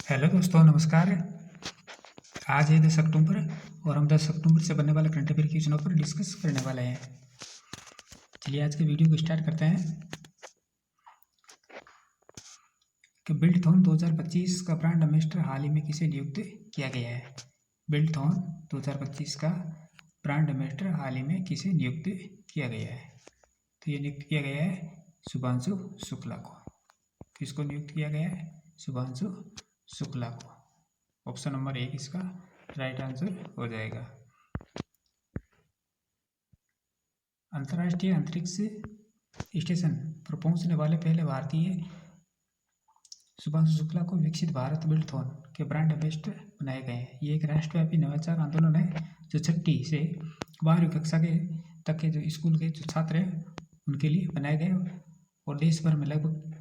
Hello दोस्तों, नमस्कार। आज है 10 अक्टूबर और हम 10 अक्टूबर से बनने वाले करंट अफेयर क्वेश्चनों पर डिस्कस करने वाले हैं। चलिए आज के वीडियो को स्टार्ट करते हैं कि बिल्डथॉन 2025 का ब्रांड एम्बेसडर हाल ही में किसे नियुक्त किया गया है। बिल्डथॉन 2025 का ब्रांड एम्बेसडर हाल ही में किसे नियुक्त किया गया है। तो ये नियुक्त किया गया है शुभांशु शुक्ला को। किसको नियुक्त किया गया है? शुभांशु शुक्ला को। ऑप्शन नंबर 1 इसका राइट आंसर हो जाएगा। अंतर्राष्ट्रीय अंतरिक्ष स्टेशन पर पहुंचने वाले पहले भारतीय शुभांशु शुक्ला को विकसित भारत बिल्डथॉन के ब्रांड एम्बेसडर बनाए गए हैं। ये एक राष्ट्रव्यापी नवाचार आंदोलन है जो 6ठी से 12वीं कक्षा के तक के जो स्कूल के जो छात्र हैं उनके लिए बनाए गए और देश भर में लगभग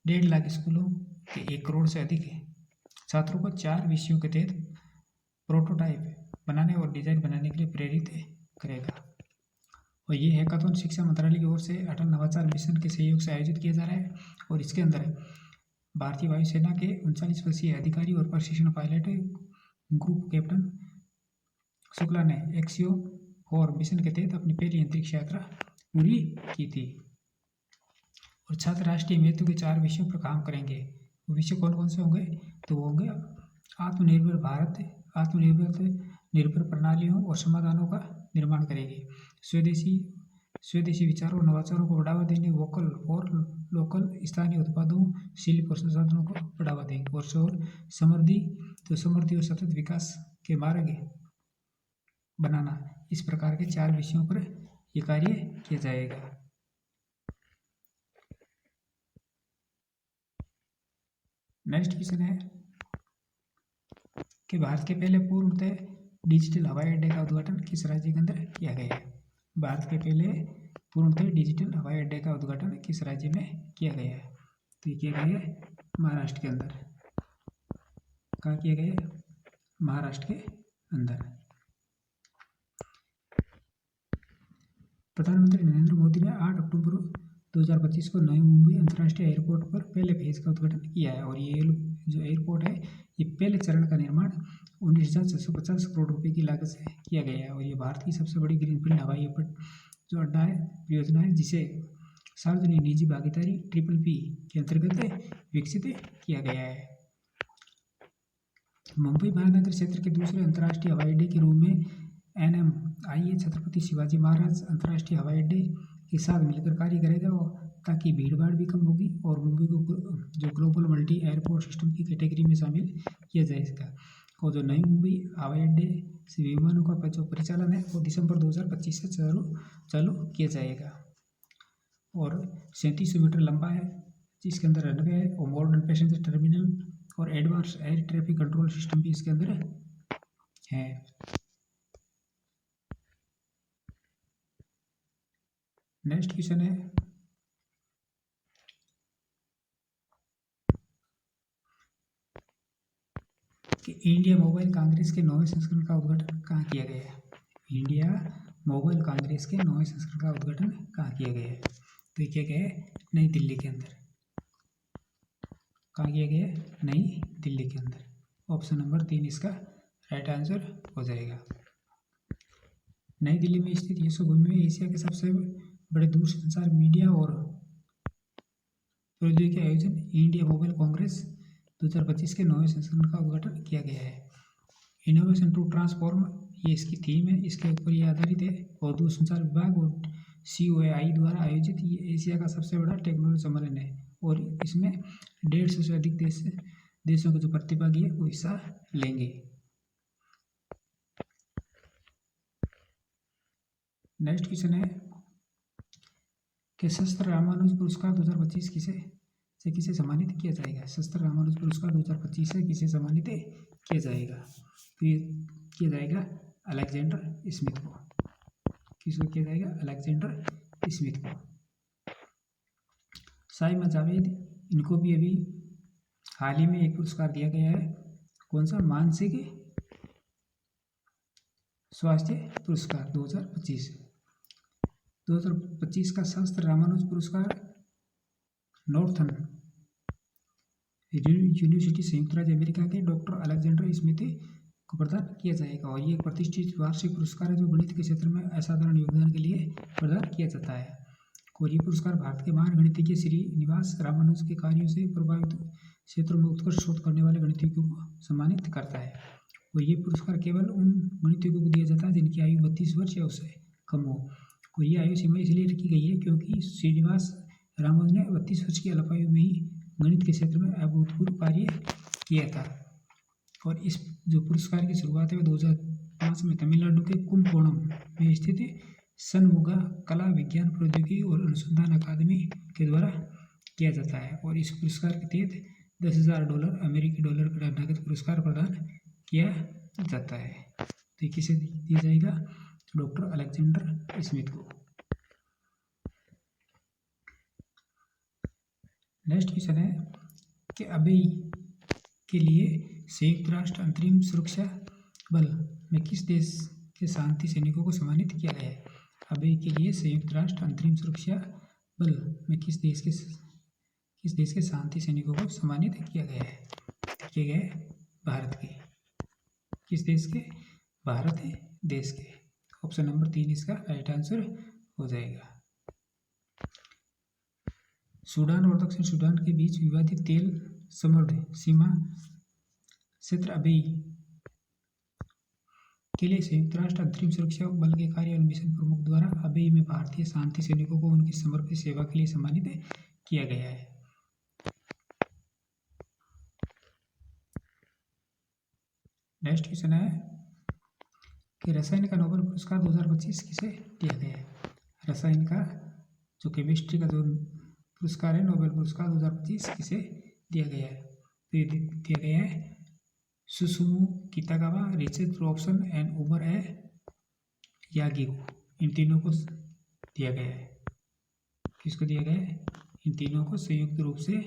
1.5 लाख स्कूलों के 1 करोड़ से अधिक छात्रों को 4 विषयों के तहत प्रोटोटाइप बनाने और डिजाइन बनाने के लिए प्रेरित करेगा। और ये हैकाथॉन शिक्षा मंत्रालय की ओर से अटल नवाचार मिशन के सहयोग से आयोजित किया जा रहा है और इसके अंदर भारतीय वायुसेना के 39 वर्षीय अधिकारी और प्रशिक्षण पायलट ग्रुप कैप्टन शुक्ला ने एक्सियो 4 मिशन के तहत अपनी पहली अंतरिक्ष यात्रा पूरी की थी। और छात्र राष्ट्रीय महत्व के 4 विषयों पर काम करेंगे। वो विषय कौन कौन से होंगे? तो वो होंगे आत्मनिर्भर भारत, निर्भर प्रणालियों और समाधानों का निर्माण करेगी, स्वदेशी विचारों और नवाचारों को बढ़ावा देने, वोकल और लोकल स्थानीय उत्पादों, शिल्प और संसाधनों को बढ़ावा देंगे और समृद्धि और सतत विकास के मार्ग बनाना। इस प्रकार के 4 विषयों पर यह कार्य किया जाएगा। नेक्स्ट क्वेश्चन है कि भारत के पहले पूर्णतः डिजिटल हवाई अड्डे का उद्घाटन किस राज्य के अंदर किया गया है। भारत के पहले पूर्णतः डिजिटल हवाई अड्डे का उद्घाटन किस राज्य में किया गया है? तो ये किया गया है महाराष्ट्र के अंदर। कहाँ किया गया है? महाराष्ट्र के अंदर। प्रधानमंत्री नरेंद्र मोदी ने 8 अक्टूबर 2025 को नई मुंबई अंतर्राष्ट्रीय एयरपोर्ट पर पहले फेज का उद्घाटन किया है और ये जो एयरपोर्ट है ये पहले चरण का निर्माण 19,650 करोड़ रुपए की लागत से किया गया है और ये भारत की सबसे बड़ी ग्रीनफील्ड हवाई जो अड्डा है परियोजना है जिसे सार्वजनिक निजी भागीदारी PPP के अंतर्गत विकसित किया गया है। मुंबई महानगर क्षेत्र के दूसरे अंतर्राष्ट्रीय हवाई अड्डे के रूप में NMIA छत्रपति शिवाजी महाराज अंतर्राष्ट्रीय हवाई अड्डे के साथ मिलकर कार्य करेगा ताकि भीड़ भाड़ भी कम होगी और मुंबई को जो ग्लोबल मल्टी एयरपोर्ट सिस्टम की कैटेगरी में शामिल किया जाएगा। और जो नई मुंबई हवाई अड्डे से विमानों का जो परिचालन है वो दिसंबर 2025 से चालू किया जाएगा और 3700 मीटर लंबा है जिसके अंदर रनवे है और मॉडर्न पैसेंजर टर्मिनल और advance air traffic control system भी इसके अंदर है। नेक्स्ट क्वेश्चन है कि इंडिया मोबाइल कांग्रेस के 9वें संस्करण का उद्घाटन कहाँ किया गया है। इंडिया मोबाइल कांग्रेस के 9वें संस्करण का उद्घाटन कहाँ किया गया है? तो किया गया है नई दिल्ली के अंदर। कहाँ किया गया है? नई दिल्ली के अंदर। ऑप्शन नंबर 3 इसका राइट आंसर हो जाएगा। नई दिल्ली में स्थित यशोभूमि में एशिया के सबसे बड़े दूरसंचार मीडिया और प्रौद्योगिकी आयोजन इंडिया मोबाइल कांग्रेस 2025 के 9वें संस्करण का उद्घाटन किया गया है। इनोवेशन टू ट्रांसफॉर्म ये इसकी थीम है, इसके ऊपर ये आधारित है और दूरसंचार विभाग और COAI द्वारा आयोजित ये एशिया का सबसे बड़ा टेक्नोलॉजी सम्मेलन है और इसमें 150 से अधिक देशों के जो प्रतिभागी है वो हिस्सा लेंगे। नेक्स्ट क्वेश्चन है कि शस्त्र रामानुज पुरस्कार 2025 किसे सम्मानित किया जाएगा। शस्त्र रामानुज पुरस्कार 2025 से किसे सम्मानित किया जाएगा? तो ये किया जाएगा अलेक्जेंडर स्मिथ को। किसको किया जाएगा? अलेक्जेंडर स्मिथ को। साइमा जावेद इनको भी अभी हाल ही में एक पुरस्कार दिया गया है। कौन सा? मानसिक स्वास्थ्य पुरस्कार 2025 का शस्त्र रामानुज पुरस्कार नॉर्थन यूनिवर्सिटी संयुक्त राज्य अमेरिका के डॉक्टर अलेक्जेंडर स्मिथ को प्रदान किया जाएगा। और ये एक प्रतिष्ठित वार्षिक पुरस्कार है जो गणित के क्षेत्र में असाधारण योगदान के लिए प्रदान किया जाता है। और ये पुरस्कार भारत के महान गणितज्ञ श्रीनिवास रामानुज के कार्यों से प्रभावित क्षेत्रों में उत्कृष्ट शोध करने वाले गणितज्ञों को सम्मानित करता है। और ये पुरस्कार केवल उन गणितज्ञों को दिया जाता है जिनकी आयु 32 वर्ष या उससे कम हो। और ये आयु सीमा इसलिए रखी गई है क्योंकि श्रीनिवास रामानुज ने 32 वर्ष की अल्पायु में ही गणित के क्षेत्र में अभूतपूर्व कार्य किया था। और इस जो पुरस्कार की शुरुआत है वो 2005 में तमिलनाडु के कुंभकोणम में स्थित सनमुगा कला विज्ञान प्रौद्योगिकी और अनुसंधान अकादमी के द्वारा किया जाता है। और इस पुरस्कार के तहत $10,000 अमेरिकी डॉलर का नगद पुरस्कार प्रदान किया जाता है। तो किसे दिया जाएगा? डॉक्टर अलेक्जेंडर स्मिथ को। नेक्स्ट क्वेश्चन है कि अबे के लिए संयुक्त राष्ट्र अंतरिम सुरक्षा बल में किस देश के शांति सैनिकों को सम्मानित किया गया है? अबे के लिए संयुक्त राष्ट्र अंतरिम सुरक्षा बल में किस देश के शांति सैनिकों को सम्मानित किया गया है? किया गया है भारत के। किस देश के? भारत है देश के। ऑप्शन नंबर 3 इसका राइट आंसर हो जाएगा। सूडान और दक्षिण सूडान के बीच विवादित तेल समृद्ध सीमा क्षेत्र अबे के लिए संयुक्त राष्ट्र अंतरिम सुरक्षा बल के कार्य और मिशन प्रमुख द्वारा अबे में भारतीय शांति सैनिकों को उनकी समर्पित सेवा के लिए सम्मानित किया गया है। नेक्स्ट क्वेश्चन है कि रसायन का नोबेल पुरस्कार 2025 किसे दिया गया है? रसायन का जो केमिस्ट्री का जो पुरस्कार है नोबेल पुरस्कार 2025 किसे दिया गया है? तो दिया गया है Susumu Kitagawa, Richard Robson and Omar Yaghi को। इन तीनों को दिया गया है। किसको दिया गया है? इन तीनों को संयुक्त रूप से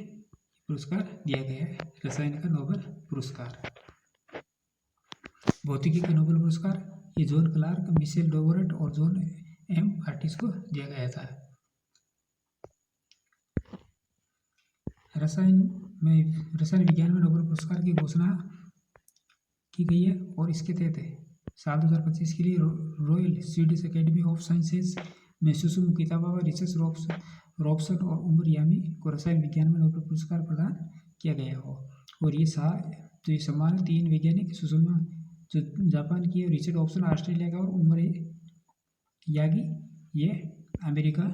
पुरस्कार दिया गया है रसायन का नोबेल पुरस्कार। भौतिकी का नोबेल पुरस्कार ये जॉन क्लार्क, मिशेल डोवरेट और जॉन एम आर्टिस को दिया गया था। रसायन विज्ञान में नोबेल पुरस्कार की घोषणा की गई है और इसके तहत साल 2025 के लिए royal Swedish academy of sciences में सुसुमु कितागावा, रिचर्ड रॉबसन और उमर यामी को रसायन विज्ञान में नोबेल पुरस्कार प्रदान किया गया हो। और ये सम्मान 3 वैज्ञानिक, सुसुमु जो जापान की है, रिचर्ड रॉबसन ऑस्ट्रेलिया का और उमर यागी ये अमेरिका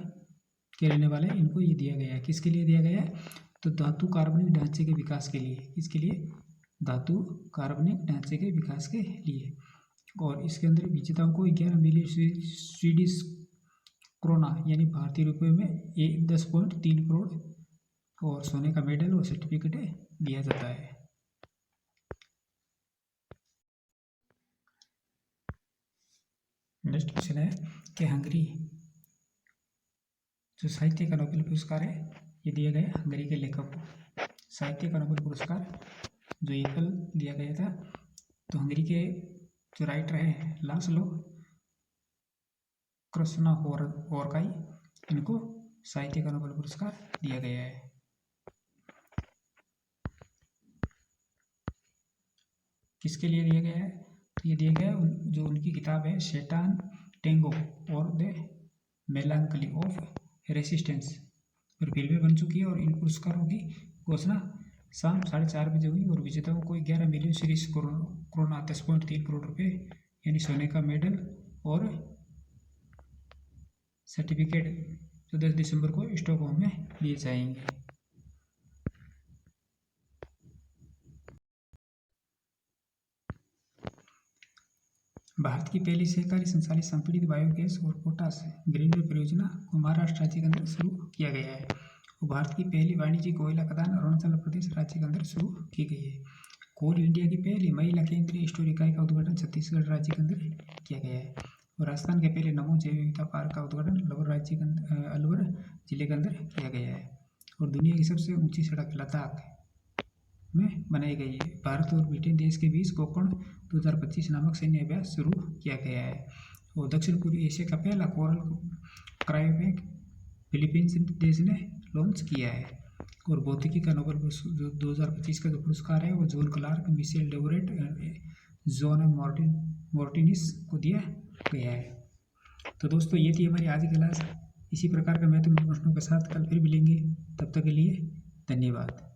के रहने वाले, इनको ये दिया गया है। किसके लिए दिया गया है? तो धातु कार्बनिक ढांचे के विकास के लिए। किसके लिए? धातु कार्बनिक ढांचे के विकास के लिए। और इसके अंदर विजेताओं को 11 मिलियन स्वीडिश क्रोना यानी भारतीय रुपये में 10.3 करोड़ और सोने का मेडल और सर्टिफिकेट दिया जाता है। नेक्स्ट क्वेश्चन है कि हंगरी जो साहित्य का नोबेल पुरस्कार है ये दिया गया हंगरी के लेखक को। साहित्य का नोबेल पुरस्कार जो ये कल दिया गया था, तो हंगरी के जो राइटर है लास्लो कृष्णहोरकाई, इनको साहित्य का नोबेल पुरस्कार दिया गया है। किसके लिए दिया गया है? तो ये दिया गया जो उनकी किताब है शैतान टेंगो और द मेलांकली ऑफ रेसिस्टेंस पर फिल्में बन चुकी है। और इन पुरस्कारों की घोषणा शाम 4:30 बजे हुई और विजेताओं को 11 मिलियन सीरीज क्रोना 10.3 करोड़ रुपए यानी सोने का मेडल और सर्टिफिकेट जो 10 दिसंबर को स्टॉकहोम में दिए जाएंगे। भारत की पहली सहकारी संचालित संपीड़ित बायोगैस और पोटास ग्रेन्यूल परियोजना को महाराष्ट्र राज्य के अंदर शुरू किया गया है। और भारत की पहली वाणिज्यिक कोयला खदान अरुणाचल प्रदेश राज्य के अंदर शुरू की गई है। कोल इंडिया की पहली महिला केंद्रीय स्टोर इकाई का उद्घाटन छत्तीसगढ़ राज्य के अंदर किया गया है। और राजस्थान के पहले नमो जैव विविधता पार्क का उद्घाटन अलवर जिले के अंदर किया गया है। और दुनिया की सबसे ऊंची सड़क लद्दाख में बनाई गई है। भारत और ब्रिटेन देश के बीच कोकण 2025 नामक सैन्य अभ्यास शुरू किया गया है। और दक्षिण पूर्वी एशिया का पहला कोरल क्रायोबैंक फिलीपींस देश ने लॉन्च किया है। और भौतिकी का नोबेल जो 2025 का जो पुरस्कार है वो John Clarke, Michel Devoret, John Martinis को दिया गया है। तो दोस्तों ये थी हमारी आज की क्लास। इसी प्रकार का महत्वपूर्ण प्रश्नों के साथ कल फिर मिलेंगे। तब तक के लिए धन्यवाद।